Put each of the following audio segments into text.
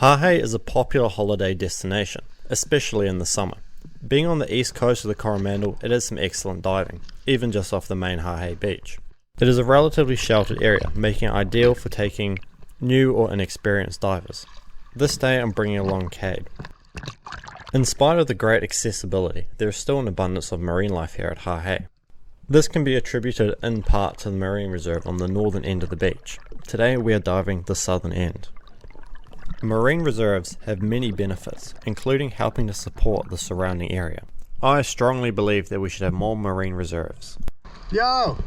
Hahei is a popular holiday destination, especially in the summer. Being on the east coast of the Coromandel, it has some excellent diving, even just off the main Hahei beach. It is a relatively sheltered area, making it ideal for taking new or inexperienced divers. This day I'm bringing along Cray. In spite of the great accessibility, there is still an abundance of marine life here at Hahei. This can be attributed in part to the marine reserve on the northern end of the beach. Today we are diving the southern end. Marine reserves have many benefits, including helping to support the surrounding area. I strongly believe that we should have more marine reserves. Yo!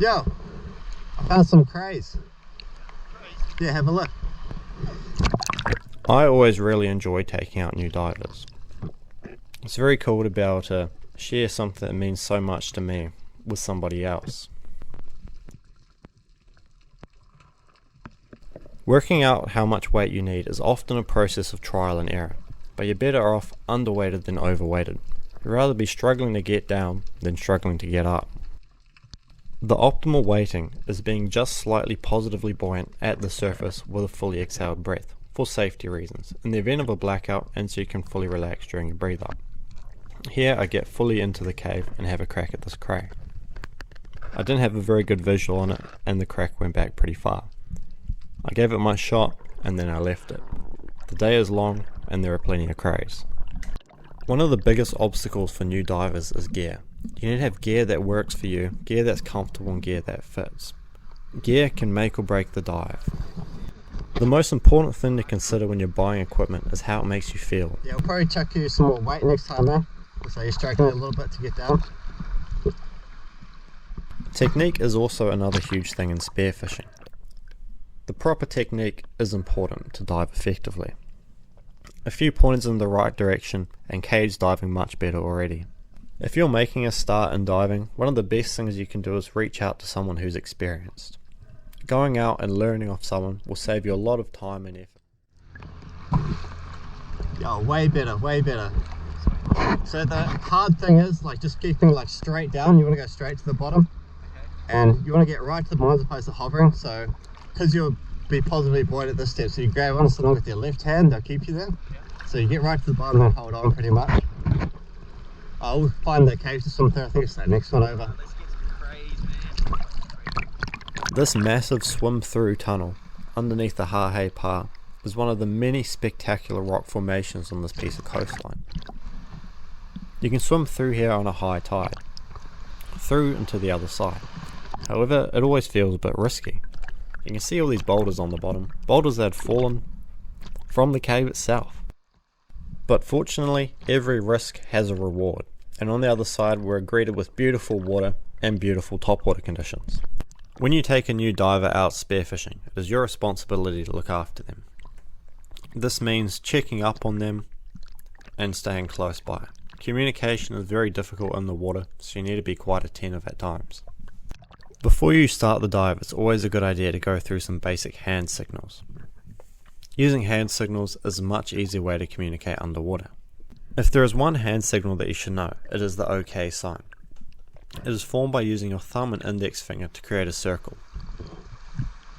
I found some crays. Yeah, have a look. I always really enjoy taking out new divers. It's very cool to be able to share something that means so much to me with somebody else. Working out how much weight you need is often a process of trial and error, but you're better off underweighted than overweighted. You'd rather be struggling to get down than struggling to get up. The optimal weighting is being just slightly positively buoyant at the surface with a fully exhaled breath, for safety reasons, in the event of a blackout and so you can fully relax during your breathe up. Here I get fully into the cave and have a crack at this cray. I didn't have a very good visual on it and the crack went back pretty far. I gave it my shot and then I left it. The day is long and there are plenty of crays. One of the biggest obstacles for new divers is gear. You need to have gear that works for you, gear that's comfortable and gear that fits. Gear can make or break the dive. The most important thing to consider when you're buying equipment is how it makes you feel. Yeah, we'll probably chuck you some more weight next time, man. So you're striking it a little bit to get down. Technique is also another huge thing in spearfishing. The proper technique is important to dive effectively. A few pointers in the right direction and Cay's diving much better already. If you're making a start in diving, one of the best things you can do is reach out to someone who's experienced. Going out and learning off someone will save you a lot of time and effort. Yeah, way better. So the hard thing is just keeping straight down. You want to go straight to the bottom, and you want to get right to the bottom as opposed to hovering. So because you'll be positively buoyed at this step, so you grab on something with your left hand, they'll keep you there. So you get right to the bottom and hold on pretty much. I'll find the cave to swim through. I think it's that next one over. This massive swim through tunnel underneath the Hahei Park is one of the many spectacular rock formations on this piece of coastline. You can swim through here on a high tide, through and to the other side. However, it always feels a bit risky. You can see all these boulders on the bottom, boulders that had fallen from the cave itself. But fortunately, every risk has a reward, and on the other side we're greeted with beautiful water and beautiful topwater conditions. When you take a new diver out spearfishing, it is your responsibility to look after them. This means checking up on them and staying close by. Communication is very difficult in the water, so you need to be quite attentive at times. Before you start the dive, it's always a good idea to go through some basic hand signals. Using hand signals is a much easier way to communicate underwater. If there is one hand signal that you should know, it is the OK sign. It is formed by using your thumb and index finger to create a circle.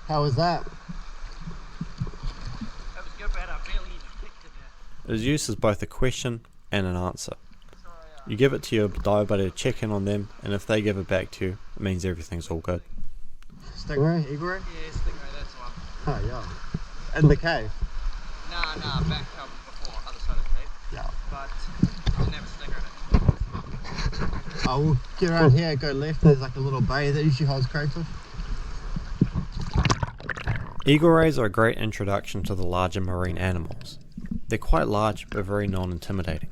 How was that? That was good, but I barely detected that. It is used as both a question and an answer. You give it to your dive buddy to check in on them, and if they give it back to you, it means everything's all good. Stingray? Eagle ray? Yeah, stingray, that's the one. Oh, yeah. In the cave? Nah, back before, other side of the cave. Yeah. But I didn't have a stinger in it. We'll get around here, go left, and there's a little bay that usually holds crayfish. Eagle rays are a great introduction to the larger marine animals. They're quite large but very non-intimidating.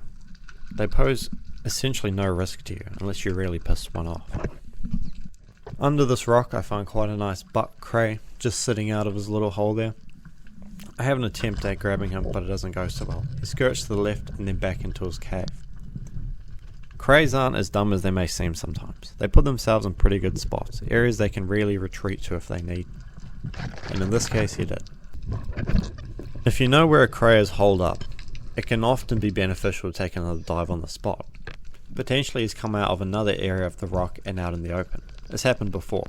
They pose essentially no risk to you unless you really piss one off. Under this rock I find quite a nice buck cray just sitting out of his little hole there. I have an attempt at grabbing him but it doesn't go so well. He skirts to the left and then back into his cave. Crays aren't as dumb as they may seem sometimes. They put themselves in pretty good spots, areas they can really retreat to if they need. And in this case he did. If you know where a cray is holed up, it can often be beneficial to take another dive on the spot. Potentially he's come out of another area of the rock and out in the open. It's happened before.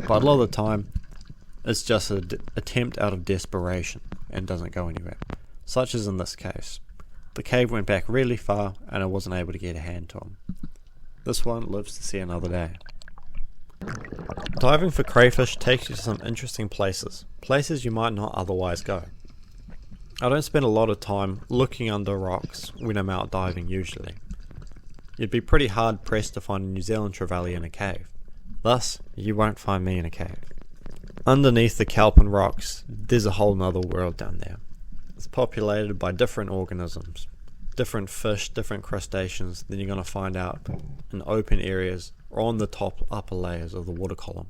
But a lot of the time, it's just an attempt out of desperation. and doesn't go anywhere, such as in this case. The cave went back really far and I wasn't able to get a hand to him. This one lives to see another day. Diving for crayfish takes you to some interesting places you might not otherwise go. I don't spend a lot of time looking under rocks when I'm out diving usually. You'd be pretty hard pressed to find a New Zealand trevally in a cave. Thus, you won't find me in a cave. Underneath the kelp and rocks, there's a whole nother world down there. It's populated by different organisms, different fish, different crustaceans than you're going to find out in open areas or on the top upper layers of the water column.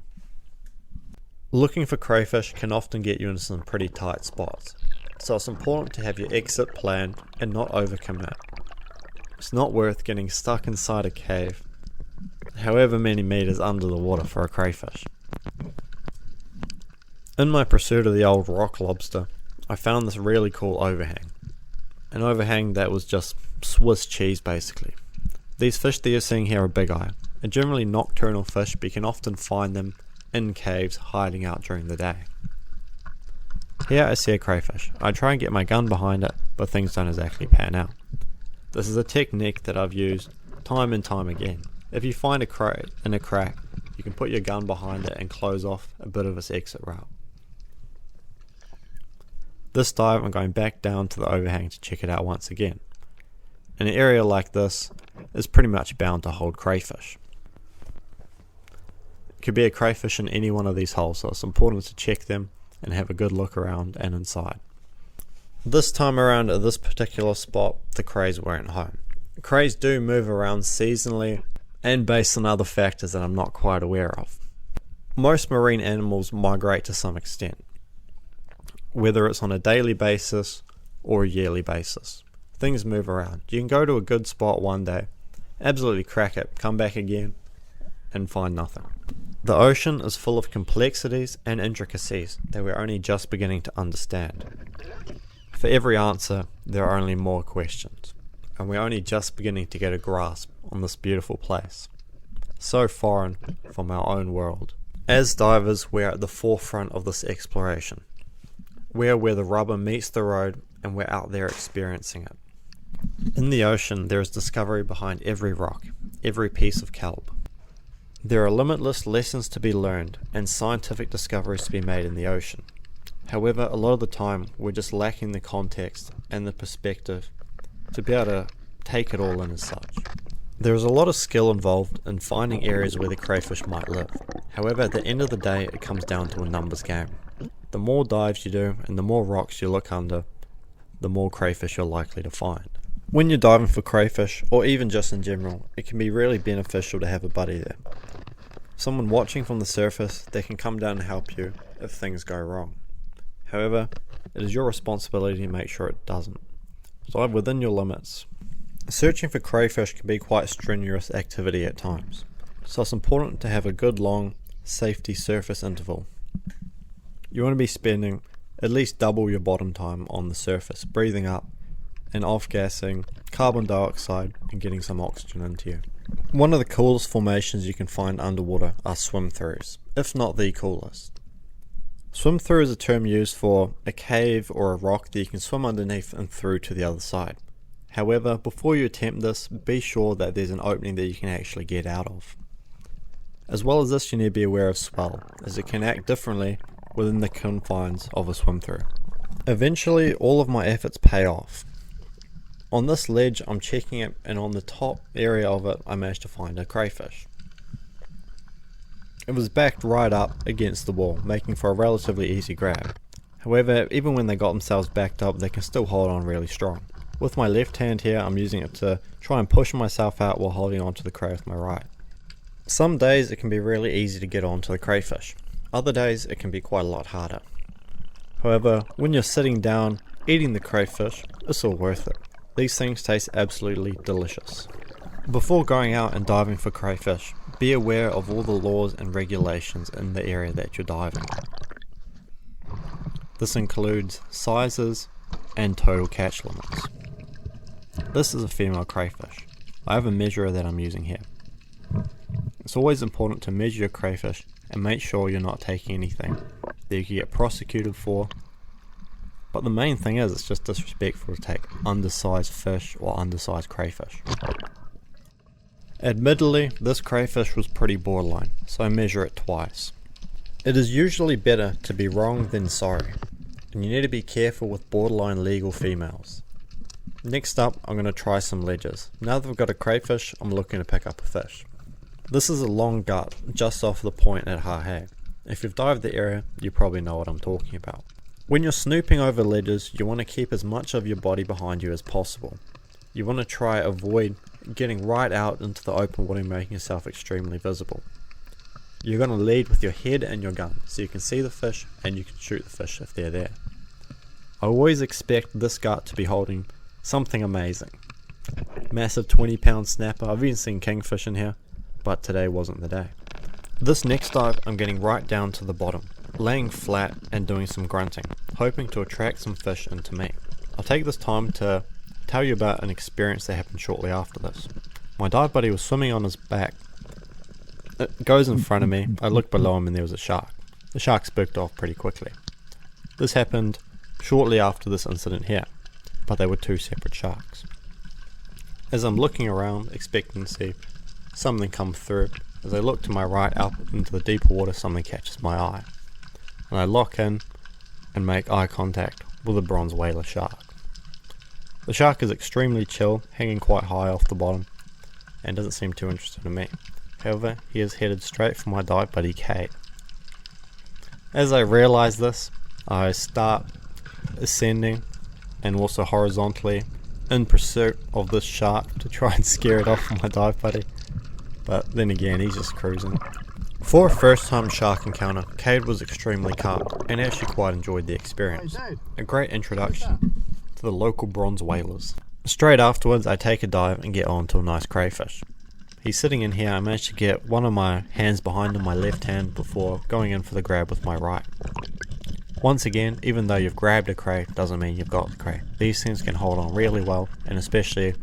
Looking for crayfish can often get you into some pretty tight spots, so it's important to have your exit planned and not overcommit. It's not worth getting stuck inside a cave, however many meters under the water for a crayfish. In my pursuit of the old rock lobster, I found this really cool overhang. An overhang that was just Swiss cheese basically. These fish that you're seeing here are big eye, are generally nocturnal fish, but you can often find them in caves hiding out during the day. Here I see a crayfish. I try and get my gun behind it, but things don't exactly pan out. This is a technique that I've used time and time again. If you find a cray in a crack, you can put your gun behind it and close off a bit of its exit route. This dive I'm going back down to the overhang to check it out once again. An area like this is pretty much bound to hold crayfish. It could be a crayfish in any one of these holes, so it's important to check them and have a good look around and inside. This time around at this particular spot, the crays weren't home. Crays do move around seasonally and based on other factors that I'm not quite aware of. Most marine animals migrate to some extent, whether it's on a daily basis or a yearly basis. Things move around. You can go to a good spot one day, absolutely crack it, come back again, and find nothing. The ocean is full of complexities and intricacies that we're only just beginning to understand. For every answer, there are only more questions, and we're only just beginning to get a grasp on this beautiful place, so foreign from our own world. As divers, we're at the forefront of this exploration. We're where the rubber meets the road, and we're out there experiencing it. In the ocean, there is discovery behind every rock, every piece of kelp. There are limitless lessons to be learned and scientific discoveries to be made in the ocean. However, a lot of the time, we're just lacking the context and the perspective to be able to take it all in as such. There is a lot of skill involved in finding areas where the crayfish might live. However, at the end of the day, it comes down to a numbers game. The more dives you do and the more rocks you look under, the more crayfish you're likely to find. When you're diving for crayfish, or even just in general, it can be really beneficial to have a buddy there. Someone watching from the surface that can come down and help you if things go wrong. However, it is your responsibility to make sure it doesn't. Dive within your limits. Searching for crayfish can be quite strenuous activity at times, so it's important to have a good long safety surface interval. You want to be spending at least double your bottom time on the surface, breathing up and off-gassing carbon dioxide and getting some oxygen into you. One of the coolest formations you can find underwater are swim-throughs, if not the coolest. Swim-through is a term used for a cave or a rock that you can swim underneath and through to the other side. However, before you attempt this, be sure that there's an opening that you can actually get out of. As well as this, you need to be aware of swell, as it can act differently within the confines of a swim-through. Eventually, all of my efforts pay off. On this ledge, I'm checking it, and on the top area of it, I managed to find a crayfish. It was backed right up against the wall, making for a relatively easy grab. However, even when they got themselves backed up, they can still hold on really strong. With my left hand here, I'm using it to try and push myself out while holding onto the cray with my right. Some days it can be really easy to get onto the crayfish. Other days it can be quite a lot harder. However, when you're sitting down eating the crayfish, it's all worth it. These things taste absolutely delicious. Before going out and diving for crayfish, be aware of all the laws and regulations in the area that you're diving. This includes sizes and total catch limits. This is a female crayfish. I have a measurer that I'm using here. It's always important to measure your crayfish and make sure you're not taking anything that you can get prosecuted for But the main thing is, it's just disrespectful to take undersized fish or undersized crayfish. Admittedly, this crayfish was pretty borderline, so I measure it twice. It is usually better to be wrong than sorry, and you need to be careful with borderline legal females. Next up, I'm going to try some ledges. Now that I've got a crayfish, I'm looking to pick up a fish. This is a long gut just off the point at hahei. If you've dived the area, you probably know what I'm talking about. When you're snooping over ledges, you want to keep as much of your body behind you as possible. You want to try avoid getting right out into the open water and making yourself extremely visible. You're going to lead with your head and your gun, so you can see the fish and you can shoot the fish if they're there. I always expect this gut to be holding something amazing. Massive 20-pound snapper. I've even seen kingfish in here, but today wasn't the day. This next dive, I'm getting right down to the bottom, laying flat and doing some grunting, hoping to attract some fish into me. I'll take this time to tell you about an experience that happened shortly after this. My dive buddy was swimming on his back. It goes in front of me. I looked below him and there was a shark. The shark spooked off pretty quickly. This happened shortly after this incident here, but they were two separate sharks. As I'm looking around, expecting to see something come through, as I look to my right up into the deeper water, something catches my eye. And I lock in and make eye contact with a bronze whaler shark. The shark is extremely chill, hanging quite high off the bottom, and doesn't seem too interested in me. However, he is headed straight for my dive buddy Cray. As I realize this, I start ascending and also horizontally in pursuit of this shark to try and scare it off from my dive buddy. But then again, he's just cruising. For a first time shark encounter, Cade was extremely calm and actually quite enjoyed the experience. A great introduction to the local bronze whalers. Straight afterwards, I take a dive and get on to a nice crayfish. He's sitting in here. I managed to get one of my hands behind him, my left hand, before going in for the grab with my right. Once again, even though you've grabbed a cray, doesn't mean you've got the cray. These things can hold on really well, and especially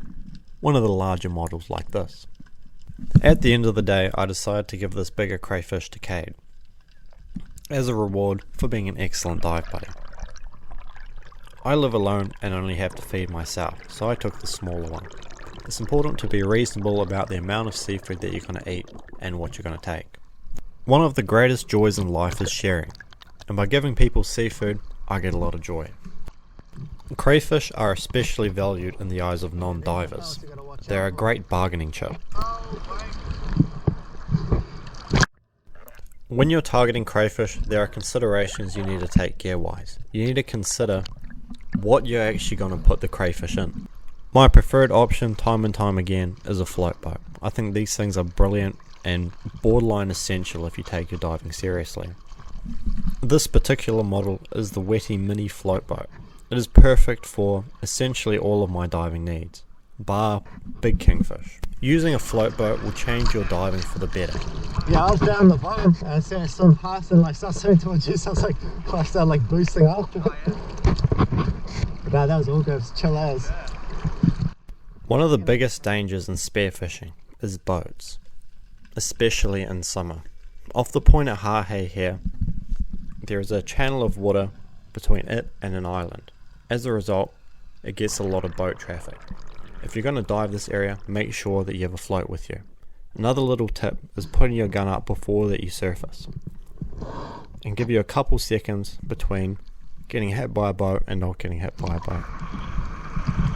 one of the larger models like this. At the end of the day, I decided to give this bigger crayfish to Cade as a reward for being an excellent dive buddy. I live alone and only have to feed myself, so I took the smaller one. It's important to be reasonable about the amount of seafood that you're going to eat and what you're going to take. One of the greatest joys in life is sharing, and by giving people seafood, I get a lot of joy. Crayfish are especially valued in the eyes of non-divers. They're a great bargaining chip. When you're targeting crayfish, there are considerations you need to take gear-wise. You need to consider what you're actually going to put the crayfish in. My preferred option, time and time again, is a float boat. I think these things are brilliant and borderline essential if you take your diving seriously. This particular model is the Wetty Mini float boat. It is perfect for essentially all of my diving needs, bar big kingfish. Using a float boat will change your diving for the better. Yeah, I was down the bottom and I saw some past and like started swimming towards you, so I started like boosting up. Nah, that was all good, it was chill as. One of the biggest dangers in spearfishing is boats, especially in summer. Off the point at Hahei here, there is a channel of water between it and an island. As a result, it gets a lot of boat traffic. If you're going to dive this area, make sure that you have a float with you. Another little tip is putting your gun up before that you surface, and give you a couple seconds between getting hit by a boat and not getting hit by a boat.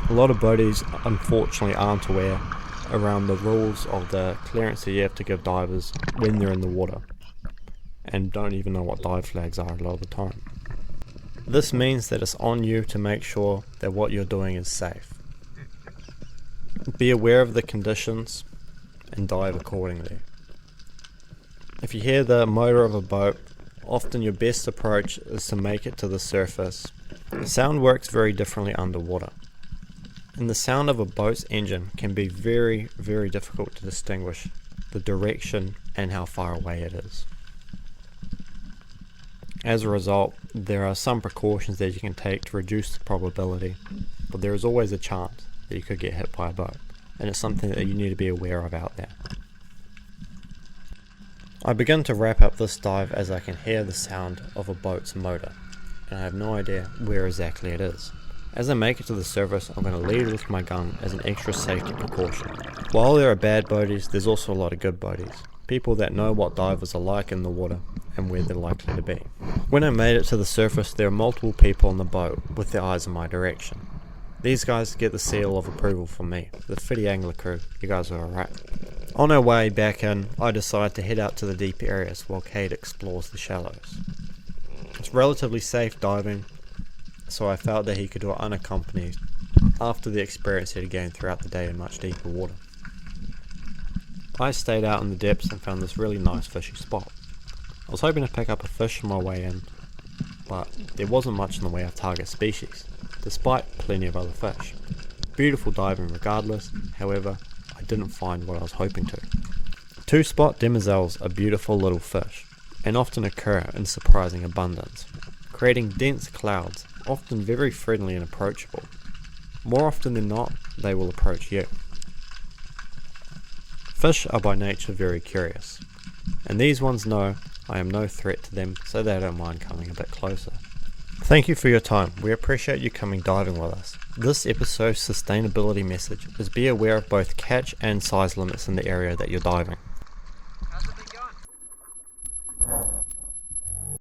A lot of boaties unfortunately aren't aware around the rules of the clearance that you have to give divers when they're in the water, and don't even know what dive flags are a lot of the time. This means that it's on you to make sure that what you're doing is safe. Be aware of the conditions and dive accordingly. If you hear the motor of a boat, often your best approach is to make it to the surface. The sound works very differently underwater, and the sound of a boat's engine can be very, very difficult to distinguish the direction and how far away it is. As a result, there are some precautions that you can take to reduce the probability, but there is always a chance that you could get hit by a boat, and it's something that you need to be aware of out there. I begin to wrap up this dive as I can hear the sound of a boat's motor, and I have no idea where exactly it is. As I make it to the surface, I'm going to lead with my gun as an extra safety precaution. While there are bad boaties, there's also a lot of good boaties. People that know what divers are like in the water and where they're likely to be. When I made it to the surface, there are multiple people on the boat with their eyes in my direction. These guys get the seal of approval from me. The Fitty Angler crew, you guys are alright. On our way back in, I decide to head out to the deep areas while Cade explores the shallows. It's relatively safe diving, so I felt that he could do it unaccompanied after the experience he had gained throughout the day in much deeper water. I stayed out in the depths and found this really nice fishy spot. I was hoping to pick up a fish on my way in, but there wasn't much in the way of target species, despite plenty of other fish. Beautiful diving regardless, however, I didn't find what I was hoping to. Two-spot demoiselles are beautiful little fish, and often occur in surprising abundance, creating dense clouds, often very friendly and approachable. More often than not, they will approach you. Fish are by nature very curious, and these ones know I am no threat to them, so they don't mind coming a bit closer. Thank you for your time. We appreciate you coming diving with us. This episode's sustainability message is be aware of both catch and size limits in the area that you're diving.